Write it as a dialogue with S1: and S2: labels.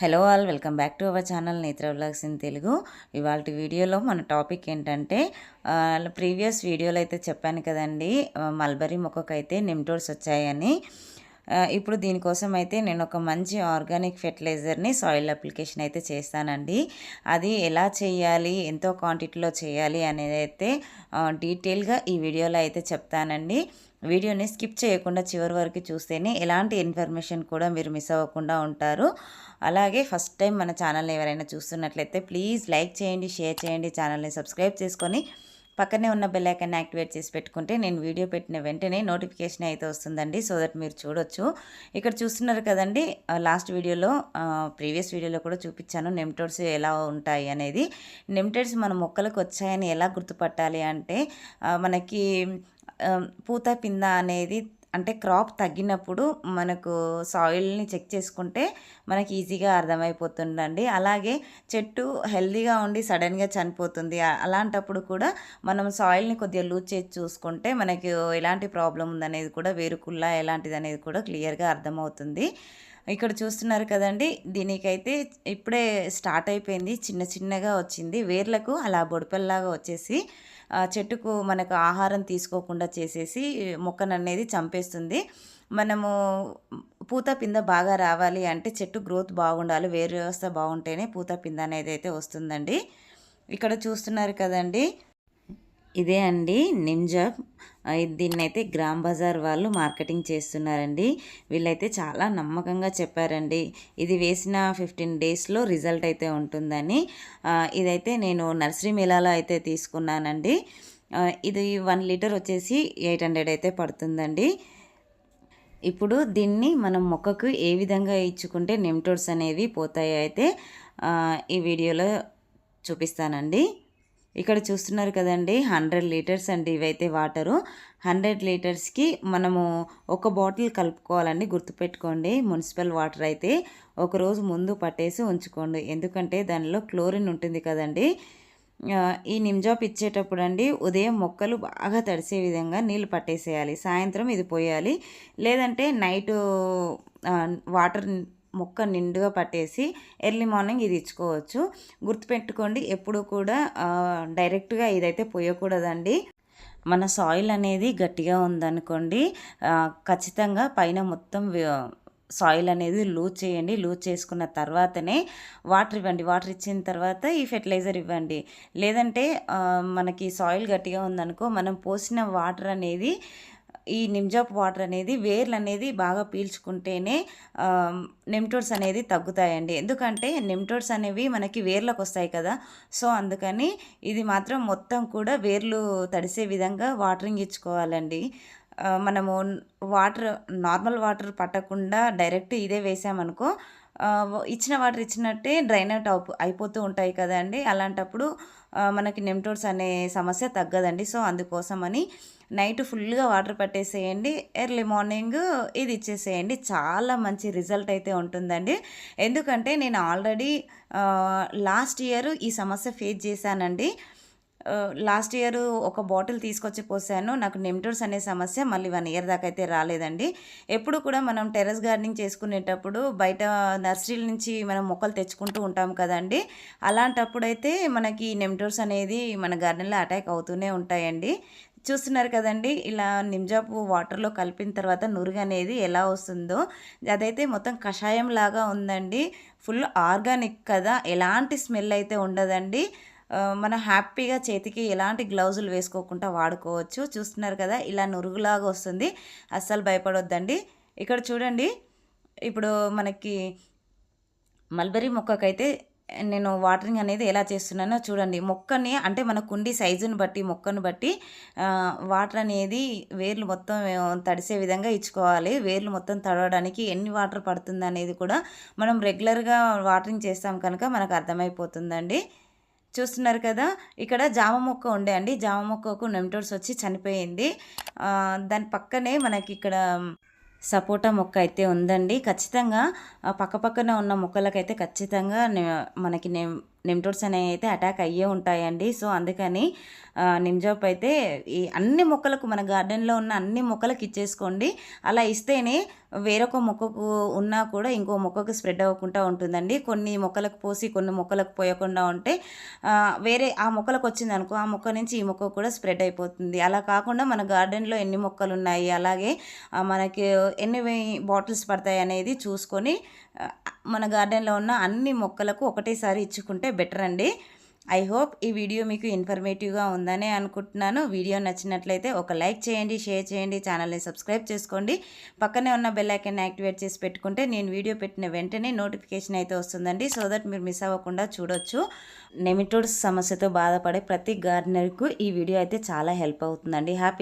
S1: Hello all, welcome back to our channel నేత్ర vlogs in Telugu. ఇవాళ వీడియోలో మన టాపిక్ ఏంటంటే ప్రీవియస్ వీడియోలో అయితే చెప్పాను కదండి, మల్బరీ మొక్కకైతే నిమ్టోడ్స్ వచ్చాయని. ఇప్పుడు దీనికోసం అయితే నేను ఒక మంచి ఆర్గానిక్ ఫెర్టిలైజర్ని సాయిల్ అప్లికేషన్ అయితే చేస్తానండి. అది ఎలా చేయాలి, ఎంతో క్వాంటిటీలో చేయాలి అనేది అయితే డీటెయిల్గా ఈ వీడియోలో అయితే చెప్తానండి. వీడియోని స్కిప్ చేయకుండా చివరి వరకు చూస్తేనే ఎలాంటి ఇన్ఫర్మేషన్ కూడా మీరు మిస్ అవ్వకుండా ఉంటారు. అలాగే ఫస్ట్ టైం మన ఛానల్ని ఎవరైనా చూస్తున్నట్లయితే ప్లీజ్ లైక్ చేయండి, షేర్ చేయండి, ఛానల్ని సబ్స్క్రైబ్ చేసుకొని పక్కనే ఉన్న బెల్ ఐకాన్ యాక్టివేట్ చేసి పెట్టుకుంటే నేను వీడియో పెట్టిన వెంటనే నోటిఫికేషన్ అయితే వస్తుందండి. సో దట్ మీరు చూడొచ్చు. ఇక్కడ చూస్తున్నారు కదండి, లాస్ట్ వీడియోలో ప్రీవియస్ వీడియోలో కూడా చూపించాను నెమ్టోడ్స్ ఎలా ఉంటాయి అనేది. నెమ్టోడ్స్ మన మొక్కలకు వచ్చాయని ఎలా గుర్తుపట్టాలి అంటే మనకి పూత పింద అనేది అంటే క్రాప్ తగ్గినప్పుడు మనకు సాయిల్ని చెక్ చేసుకుంటే మనకి ఈజీగా అర్థమైపోతుందండి. అలాగే చెట్టు హెల్తీగా ఉండి సడన్గా చనిపోతుంది, అలాంటప్పుడు కూడా మనం సాయిల్ని కొద్దిగా లూజ్ చేసి చూసుకుంటే మనకి ఎలాంటి ప్రాబ్లం ఉందనేది కూడా, వేరుకుళ్ళ ఎలాంటిది అనేది కూడా క్లియర్గా అర్థమవుతుంది. ఇక్కడ చూస్తున్నారు కదండి, దీనికైతే ఇప్పుడే స్టార్ట్ అయిపోయింది, చిన్న చిన్నగా వచ్చింది. వేర్లకు అలా బొడిపెల్లాగా వచ్చేసి చెట్టుకు మనకు ఆహారం తీసుకోకుండా చేసేసి మొక్కననేది చంపేస్తుంది. మనము పూత పింద బాగా రావాలి అంటే చెట్టు గ్రోత్ బాగుండాలి, వేరు వ్యవస్థ బాగుంటేనే పూత పింద అనేది అయితే వస్తుందండి. ఇక్కడ చూస్తున్నారు కదండి, ఇదే అండి నిమ్జాబ్. దీన్నైతే గ్రామ్ బజార్ వాళ్ళు మార్కెటింగ్ చేస్తున్నారండి. వీళ్ళైతే చాలా నమ్మకంగా చెప్పారండి, ఇది వేసిన 15 డేస్లో రిజల్ట్ అయితే ఉంటుందని. ఇదైతే నేను నర్సరీ మేళాలో అయితే తీసుకున్నానండి. ఇది 1 లీటర్ వచ్చేసి 800 అయితే పడుతుందండి. ఇప్పుడు దీన్ని మనం మొక్కకు ఏ విధంగా ఇచ్చుకుంటే నెమ్టోడ్స్ అనేవి పోతాయి అయితే ఈ వీడియోలో చూపిస్తానండి. ఇక్కడ చూస్తున్నారు కదండి, 100 లీటర్స్ అండి ఇవైతే వాటరు. 100 లీటర్స్కి మనము ఒక బాటిల్ కలుపుకోవాలండి. గుర్తుపెట్టుకోండి, మున్సిపల్ వాటర్ అయితే ఒకరోజు ముందు పట్టేసి ఉంచుకోండి, ఎందుకంటే దానిలో క్లోరిన్ ఉంటుంది కదండి. ఈ నిమ్జాప్ ఇచ్చేటప్పుడు అండి ఉదయం మొక్కలు బాగా తడిసే విధంగా నీళ్ళు పట్టేసేయాలి, సాయంత్రం ఇది పోయాలి. లేదంటే నైటు వాటర్ మొక్క నిండుగా పట్టేసి ఎర్లీ మార్నింగ్ ఇది ఇచ్చుకోవచ్చు. గుర్తుపెట్టుకోండి, ఎప్పుడు కూడా డైరెక్ట్గా ఇదైతే పోయకూడదండి. మన సాయిల్ అనేది గట్టిగా ఉందనుకోండి, ఖచ్చితంగా పైన మొత్తం సాయిల్ అనేది లూజ్ చేయండి. లూజ్ చేసుకున్న తర్వాతనే వాటర్ ఇవ్వండి. వాటర్ ఇచ్చిన తర్వాత ఈ ఫెర్టిలైజర్ ఇవ్వండి. లేదంటే మనకి సాయిల్ గట్టిగా ఉందనుకో, మనం పోసిన వాటర్ అనేది, ఈ నిమ్జాప్ వాటర్ అనేది వేర్లు అనేది బాగా పీల్చుకుంటేనే నెమ్టోడ్స్ అనేది తగ్గుతాయండి. ఎందుకంటే నెమ్టోడ్స్ అనేవి మనకి వేర్లకు వస్తాయి కదా. సో అందుకని ఇది మాత్రం మొత్తం కూడా వేర్లు తడిసే విధంగా వాటరింగ్ ఇచ్చుకోవాలండి. మనము వాటర్ నార్మల్ వాటర్ పట్టకుండా డైరెక్ట్ ఇదే వేసామనుకో, ఇచ్చిన వాటర్ ఇచ్చినట్టే డ్రైన్ అవుట్ అయిపోతూ ఉంటాయి కదండి. అలాంటప్పుడు మనకి నెమ్టోడ్స్ అనే సమస్య తగ్గదండి. సో అందుకోసమని నైట్ ఫుల్గా వాటర్ పట్టేసేయండి, ఎర్లీ మార్నింగ్ ఇది ఇచ్చేసేయండి. చాలా మంచి రిజల్ట్ అయితే ఉంటుందండి. ఎందుకంటే నేను ఆల్రెడీ లాస్ట్ ఇయర్ ఈ సమస్య ఫేస్ చేశానండి. లాస్ట్ ఇయర్ ఒక బాటిల్ తీసుకొచ్చి పోసాను, నాకు నెమ్టోడ్స్ అనే సమస్య మళ్ళీ 1 ఇయర్ దాకా అయితే రాలేదండి. ఎప్పుడు కూడా మనం టెర్రస్ గార్డెనింగ్ చేసుకునేటప్పుడు బయట నర్సరీల నుంచి మనం మొక్కలు తెచ్చుకుంటూ ఉంటాం కదండి. అలాంటప్పుడు అయితే మనకి నెమ్టోడ్స్ అనేది మన గార్డెన్లో అటాక్ అవుతూనే ఉంటాయండి. చూస్తున్నారు కదండి, ఇలా నిమ్జాపు వాటర్లో కలిపిన తర్వాత నురుగు అనేది ఎలా వస్తుందో, అదైతే మొత్తం కషాయం లాగా ఉందండి. ఫుల్ ఆర్గానిక్ కదా, ఎలాంటి స్మెల్ అయితే ఉండదండి. మన హ్యాపీగా చేతికి ఎలాంటి గ్లౌజులు వేసుకోకుండా వాడుకోవచ్చు. చూస్తున్నారు కదా, ఇలా నురుగులాగా వస్తుంది, అస్సలు భయపడొద్దండి. ఇక్కడ చూడండి, ఇప్పుడు మనకి మల్బరీ మొక్కకైతే నేను వాటరింగ్ అనేది ఎలా చేస్తున్నానో చూడండి. మొక్కని అంటే మన కుండి సైజుని బట్టి, మొక్కను బట్టి వాటర్ అనేది వేర్లు మొత్తం తడిసే విధంగా ఇచ్చుకోవాలి. వేర్లు మొత్తం తడవడానికి ఎన్ని వాటర్ పడుతుంది అనేది కూడా మనం రెగ్యులర్గా వాటరింగ్ చేస్తాం కనుక మనకు అర్థమైపోతుందండి. చూస్తున్నారు కదా, ఇక్కడ జామ మొక్క ఉండే అండి, జామ మొక్కకు నెమ్టోడ్స్ వచ్చి చనిపోయింది. దాని పక్కనే మనకి ఇక్కడ సపోటా మొక్క అయితే ఉందండి. ఖచ్చితంగా పక్కపక్కన ఉన్న మొక్కలకైతే ఖచ్చితంగా మనకి నెమ్టోడ్స్ అనేవి అయితే అటాక్ అయ్యే ఉంటాయండి. సో అందుకని నిమ్జాప్ అయితే ఈ అన్ని మొక్కలకు మన గార్డెన్లో ఉన్న అన్ని మొక్కలకు ఇచ్చేసుకోండి. అలా ఇస్తేనే వేరొక మొక్కకు ఉన్నా కూడా ఇంకో మొక్కకు స్ప్రెడ్ అవ్వకుండా ఉంటుందండి. కొన్ని మొక్కలకు పోసి కొన్ని మొక్కలకు పోయకుండా ఉంటే వేరే ఆ మొక్కలకు వచ్చిందనుకో ఆ మొక్క నుంచి ఈ మొక్క కూడా స్ప్రెడ్ అయిపోతుంది. అలా కాకుండా మన గార్డెన్లో ఎన్ని మొక్కలు ఉన్నాయి, అలాగే మనకి ఎన్ని బాటిల్స్ పడతాయి అనేది చూసుకొని మన గార్డెన్లో ఉన్న అన్ని మొక్కలకు ఒకటేసారి ఇచ్చుకుంటే బెటర్ అండి. ఐ హోప్ ఈ వీడియో మీకు ఇన్ఫర్మేటివ్గా ఉందని అనుకుంటున్నాను. వీడియో నచ్చినట్లయితే ఒక లైక్ చేయండి, షేర్ చేయండి, ఛానల్ని సబ్స్క్రైబ్ చేసుకోండి. పక్కనే ఉన్న బెల్ ఐకాన్ని యాక్టివేట్ చేసి పెట్టుకుంటే నేను వీడియో పెట్టిన వెంటనే నోటిఫికేషన్ అయితే వస్తుందండి. సో దట్ మీరు మిస్ అవ్వకుండా చూడొచ్చు. నెమిటోడ్స్ సమస్యతో బాధపడే ప్రతి గార్డెనర్కు ఈ వీడియో అయితే చాలా హెల్ప్ అవుతుందండి. హ్యాపీ